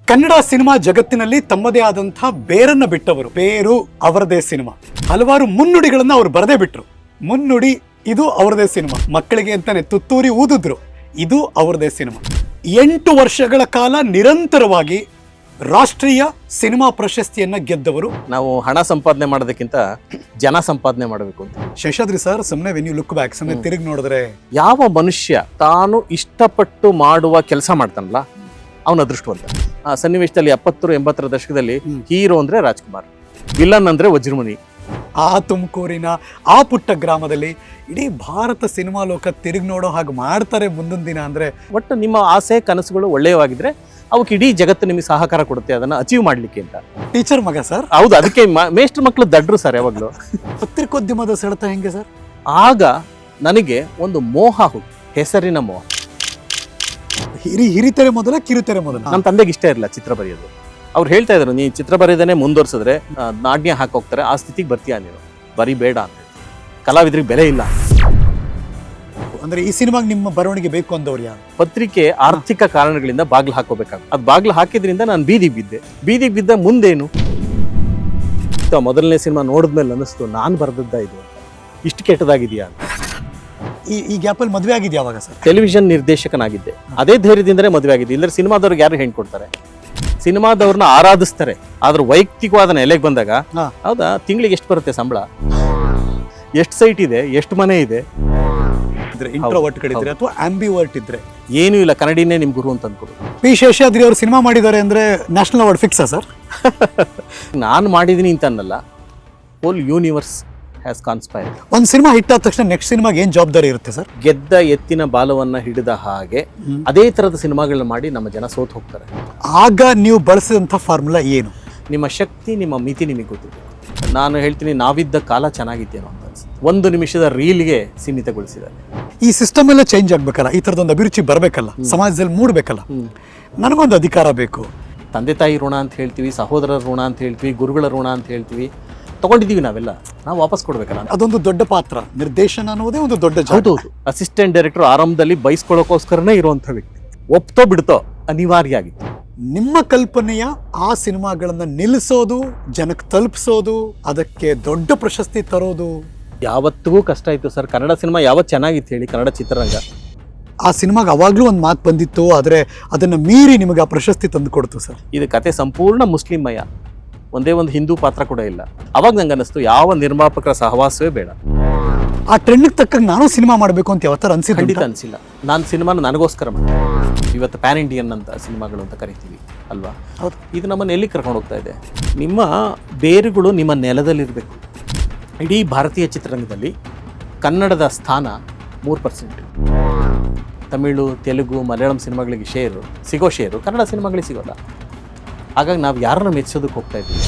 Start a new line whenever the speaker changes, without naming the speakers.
Kannada cinema ಜಗತ್ತಿನಲ್ಲಿ ತಮ್ಮದೇ ಆದಂತಹ ಬೇರನ್ನ ಬಿಟ್ಟವರು. ಬೇರು ಅವರದೇ ಸಿನಿಮಾ. ಹಲವಾರು ಮುನ್ನುಡಿಗಳನ್ನ ಅವರು ಬರದೇ ಬಿಟ್ರು. ಮುನ್ನುಡಿ ಇದು ಅವರದೇ ಸಿನಿಮಾ. ಮಕ್ಕಳಿಗೆ ಅಂತಾನೆ ತುತ್ತೂರಿ ಊದಿದ್ರು, ಇದು ಅವರದೇ ಸಿನಿಮಾ. 8 ವರ್ಷಗಳ ಕಾಲ ನಿರಂತರವಾಗಿ ರಾಷ್ಟ್ರೀಯ ಸಿನಿಮಾ ಪ್ರಶಸ್ತಿಯನ್ನ ಗೆದ್ದವರು.
ನಾವು ಹಣ ಸಂಪಾದನೆ ಮಾಡೋದಕ್ಕಿಂತ ಜನ ಸಂಪಾದನೆ ಮಾಡಬೇಕು ಅಂತ.
ಶೇಷಾದ್ರಿ ಸರ್, ಸುಮ್ಮನೆ ವೆನ್ ಯು ಲುಕ್ ಬ್ಯಾಕ್, ಸುಮ್ಮನೆ ತಿರುಗಿ ನೋಡಿದ್ರೆ
ಯಾವ ಮನುಷ್ಯ ತಾನು ಇಷ್ಟಪಟ್ಟು ಮಾಡುವ ಕೆಲಸ ಮಾಡ್ತಾನಲ್ಲ ಅವನ ಅದೃಷ್ಟವಂತ. ಆ ಸನ್ನಿವೇಶದಲ್ಲಿ 70-80 ದಶಕದಲ್ಲಿ ಹೀರೋ ಅಂದ್ರೆ ರಾಜ್ಕುಮಾರ್, ವಿಲನ್ ಅಂದ್ರೆ ವಜ್ರಮುನಿ.
ಆ ತುಮಕೂರಿನ ಆ ಪುಟ್ಟ ಗ್ರಾಮದಲ್ಲಿ ಇಡೀ ಭಾರತ ಸಿನಿಮಾ ಲೋಕ ತಿರುಗಿ ನೋಡೋ ಹಾಗೆ ಮಾಡ್ತಾರೆ ಮುಂದಿನ ದಿನ. ಅಂದ್ರೆ
ಒಟ್ಟು ನಿಮ್ಮ ಆಸೆ ಕನಸುಗಳು ಒಳ್ಳೆಯವಾಗಿದ್ರೆ ಅವಕ್ಕೆ ಇಡೀ ಜಗತ್ತು ನಿಮಗೆ ಸಹಕಾರ ಕೊಡುತ್ತೆ ಅದನ್ನ ಅಚೀವ್ ಮಾಡ್ಲಿಕ್ಕೆ ಅಂತ.
ಟೀಚರ್ ಮಗ ಸರ್.
ಹೌದು, ಅದಕ್ಕೆ ಮೇಷ್ಟ್ರ ಮಕ್ಕಳು ದಡ್ರು ಸರ್ ಯಾವಾಗ್ಲೂ.
ಪತ್ರಿಕೋದ್ಯಮದ ಸೆಳೆತ ಹೆಂಗೆ ಸರ್?
ಆಗ ನನಗೆ ಒಂದು ಮೋಹ ಹುಟ್ಟು, ಹೆಸರಿನ ಮೋಹ.
ಹಿರಿತೆರೆ ಮೊದಲ ಕಿರುತೆರೆ ಮೊದಲ?
ನಮ್ಮ ತಂದೆಗೆ ಇಷ್ಟ ಇರಲಿಲ್ಲ ಚಿತ್ರ ಬರೆಯೋದು. ಅವ್ರು ಹೇಳ್ತಾ ಇದ್ರು, ನೀ ಚಿತ್ರ ಬರೆಯೋದನ್ನೇ ಮುಂದುವರ್ಸಿದ್ರೆ ನಾಣ್ಯ ಹಾಕೋಗ್ತಾರೆ, ಆ ಸ್ಥಿತಿಗೆ ಬರ್ತೀಯ ನೀನು, ಬರಿಬೇಡ ಅಂತ. ಕಲಾವಿದ್ರಿಗೆ ಬೆಲೆ ಇಲ್ಲ.
ಅಂದ್ರೆ ಈ ಸಿನಿಮಾಗೆ ನಿಮ್ಮ ಬರವಣಿಗೆ ಬೇಕು ಅಂದವ್ರು ಯಾರು?
ಪತ್ರಿಕೆ ಆರ್ಥಿಕ ಕಾರಣಗಳಿಂದ ಬಾಗ್ಲು ಹಾಕೋಬೇಕಾಗುತ್ತೆ. ಅದು ಬಾಗ್ಲು ಹಾಕಿದ್ರಿಂದ ನಾನು ಬೀದಿಗೆ ಬಿದ್ದ ಮುಂದೇನು. ಮೊದಲನೇ ಸಿನಿಮಾ ನೋಡಿದ್ಮೇಲೆ ಅನ್ನಿಸ್ತು, ನಾನು ಬರೆದದ್ದ ಇದು ಇಷ್ಟು ಕೆಟ್ಟದಾಗಿದೆಯಾ ಅಂತ.
ಈ ಗ್ಯಾಪಲ್ಲಿ ಮದುವೆ ಆಗಿದ್ಯಾ ಅವಾಗ ಸರ್?
ಟೆಲಿವಿಷನ್ ನಿರ್ದೇಶಕನಾಗಿದ್ದೆ, ಅದೇ ಧೈರ್ಯದಿಂದಲೇ ಮದುವೆ ಆಗಿದೆ. ಇಲ್ಲದ್ರೆ ಸಿನಿಮಾದವ್ರಿಗೆ ಯಾರು ಹೆಣ್ಣು ಕೊಡ್ತಾರೆ? ಸಿನಿಮಾದವ್ರನ್ನ ಆರಾಧಿಸ್ತಾರೆ, ಆದ್ರೆ ವೈಯಕ್ತಿಕವಾದ ನೆಲೆಗೆ ಬಂದಾಗ ಹೌದಾ, ತಿಂಗಳಿಗೆ ಎಷ್ಟು ಬರುತ್ತೆ ಸಂಬಳ, ಎಷ್ಟು ಸೈಟ್ ಇದೆ, ಎಷ್ಟು ಮನೆ ಇದೆ,
ಇಂಟ್ರೋವರ್ಟ್ ಕಡಿದ್ರೆ ಅಥವಾ ಆಂಬಿವರ್ಟ್ ಇದ್ರೆ
ಏನೂ ಇಲ್ಲ, ಕನ್ನಡಿನೇ ನಿಮ್ ಗುರು ಅಂತ ಅನ್ಕೊಡು.
ಪಿ ಶೇಷಾದ್ರಿ ಅವರು ಸಿನಿಮಾ ಮಾಡಿದ್ದಾರೆ ಅಂದ್ರೆ ನ್ಯಾಷನಲ್ ಅವಾರ್ಡ್ ಫಿಕ್ಸಾ ಸರ್?
ನಾನು ಮಾಡಿದೀನಿ ಅಂತ ಅನ್ನಲ್ಲ, ಹೋಲ್ ಯೂನಿವರ್ಸ್ ಹ್ಯಾಸ್ ಕಾನ್ಸ್ಪೈರ್ಡ್.
ಒಂದು ಸಿನಿಮಾ ಹಿಟ್ ಆದ ತಕ್ಷಣ ನೆಕ್ಸ್ಟ್ ಸಿನಿಮಾಗೆ ಏನ್ ಜವಾಬ್ದಾರಿ ಇರುತ್ತೆ ಸರ್?
ಗೆದ್ದ ಎತ್ತಿನ ಬಾಲವನ್ನ ಹಿಡಿದ ಹಾಗೆ ಅದೇ ತರದ ಸಿನಿಮಾಗಳನ್ನ ಮಾಡಿ ನಮ್ಮ ಜನ ಸೋತ್ ಹೋಗ್ತಾರೆ.
ಆಗ ನೀವು ಬಳಸಿದಂಥ ಫಾರ್ಮುಲಾ ಏನು?
ನಿಮ್ಮ ಶಕ್ತಿ, ನಿಮ್ಮ ಮಿತಿ ನಿಮಗೆ ಗೊತ್ತಿದೆ. ನಾನು ಹೇಳ್ತೀನಿ, ನಾವಿದ್ದ ಕಾಲ ಚೆನ್ನಾಗಿದ್ದೇನೋ ಅಂತ ಅನ್ಸುತ್ತೆ. 1 ನಿಮಿಷದ ರೀಲ್ಗೆ ಸೀಮಿತಗೊಳಿಸಿದ್ದಾರೆ.
ಈ ಸಿಸ್ಟಮ್ ಎಲ್ಲ ಚೇಂಜ್ ಆಗ್ಬೇಕಲ್ಲ, ಈ ತರದೊಂದು ಅಭಿರುಚಿ ಬರಬೇಕಲ್ಲ, ಸಮಾಜದಲ್ಲಿ ಮೂಡಬೇಕಲ್ಲ. ನನಗೊಂದು ಅಧಿಕಾರ ಬೇಕು.
ತಂದೆ ತಾಯಿ ಋಣ ಅಂತ ಹೇಳ್ತೀವಿ, ಸಹೋದರರ ಋಣ ಅಂತ ಹೇಳ್ತೀವಿ, ಗುರುಗಳ ಋಣ ಅಂತ ಹೇಳ್ತೀವಿ, ತಗೊಂಡಿದ್ದೀವಿ ನಾವೆಲ್ಲ, ನಾವು ವಾಪಸ್ ಕೊಡ್ಬೇಕಲ್ಲ.
ಅದೊಂದು ದೊಡ್ಡ ಪಾತ್ರ, ನಿರ್ದೇಶನ ಅನ್ನೋದೇ ಒಂದು ದೊಡ್ಡ
ಹೌದು. ಅಸಿಸ್ಟೆಂಟ್ ಡೈರೆಕ್ಟರ್ ಆರಂಭದಲ್ಲಿ ಬೈಸ್ಕೊಳ್ಳೋಕೋಸ್ಕರನೇ ಇರುವಂಥ ವ್ಯಕ್ತಿ, ಒಪ್ತೋ ಬಿಡ್ತೋ ಅನಿವಾರ್ಯ ಆಗಿತ್ತು.
ನಿಮ್ಮ ಕಲ್ಪನೆಯ ಆ ಸಿನಿಮಾಗಳನ್ನ ನಿಲ್ಲಿಸೋದು, ಜನಕ್ಕೆ ತಲುಪಿಸೋದು, ಅದಕ್ಕೆ ದೊಡ್ಡ ಪ್ರಶಸ್ತಿ ತರೋದು
ಯಾವತ್ತಿಗೂ ಕಷ್ಟ ಇತ್ತು ಸರ್. ಕನ್ನಡ ಸಿನಿಮಾ ಯಾವತ್ತು ಚೆನ್ನಾಗಿತ್ತು ಹೇಳಿ? ಕನ್ನಡ ಚಿತ್ರರಂಗ
ಆ ಸಿನಿಮಾಗೆ ಅವಾಗ್ಲೂ ಒಂದು ಮಾತು ಬಂದಿತ್ತು, ಆದರೆ ಅದನ್ನ ಮೀರಿ ನಿಮಗೆ ಆ ಪ್ರಶಸ್ತಿ ತಂದು ಕೊಡ್ತು ಸರ್.
ಇದು ಕತೆ ಸಂಪೂರ್ಣ ಮುಸ್ಲಿಮಯ, ಒಂದೇ ಒಂದು ಹಿಂದೂ ಪಾತ್ರ ಕೂಡ ಇಲ್ಲ. ಅವಾಗ ನಂಗೆ ಅನ್ನಿಸ್ತು, ಯಾವ ನಿರ್ಮಾಪಕರ ಸಹವಾಸವೇ ಬೇಡ.
ಆ ಟ್ರೆಂಡ್ಗೆ ತಕ್ಕಂಗೆ ನಾನು ಸಿನಿಮಾ ಮಾಡಬೇಕು ಅಂತ ಯಾವತ್ತರ ಅನ್ಸಿಲ್ಲ?
ಖಂಡಿತ ಅನಿಸಿಲ್ಲ. ನಾನು ಸಿನಿಮಾನ ನನಗೋಸ್ಕರ ಮಾಡ್ತೀನಿ. ಇವತ್ತು ಪ್ಯಾನ್ ಇಂಡಿಯನ್ ಅಂತ ಸಿನಿಮಾಗಳು ಅಂತ ಕರಿತೀವಿ ಅಲ್ವಾ?
ಹೌದು.
ಇದು ನಮ್ಮನ್ನು ಎಲ್ಲಿ ಕರ್ಕೊಂಡು ಹೋಗ್ತಾ ಇದೆ? ನಿಮ್ಮ ಬೇರುಗಳು ನಿಮ್ಮ ನೆಲದಲ್ಲಿರಬೇಕು. ಇಡೀ ಭಾರತೀಯ ಚಿತ್ರರಂಗದಲ್ಲಿ ಕನ್ನಡದ ಸ್ಥಾನ 3%. ತಮಿಳು, ತೆಲುಗು, ಮಲಯಾಳಂ ಸಿನಿಮಾಗಳಿಗೆ ಸಿಗೋ ಶೇರು ಕನ್ನಡ ಸಿನಿಮಾಗಳಿಗೆ ಸಿಗೋಲ್ಲ. ಹಾಗಾಗಿ ನಾವು ಯಾರನ್ನ ಮೆಚ್ಚೋದಕ್ಕೆ ಹೋಗ್ತಾ ಇದ್ದೀವಿ?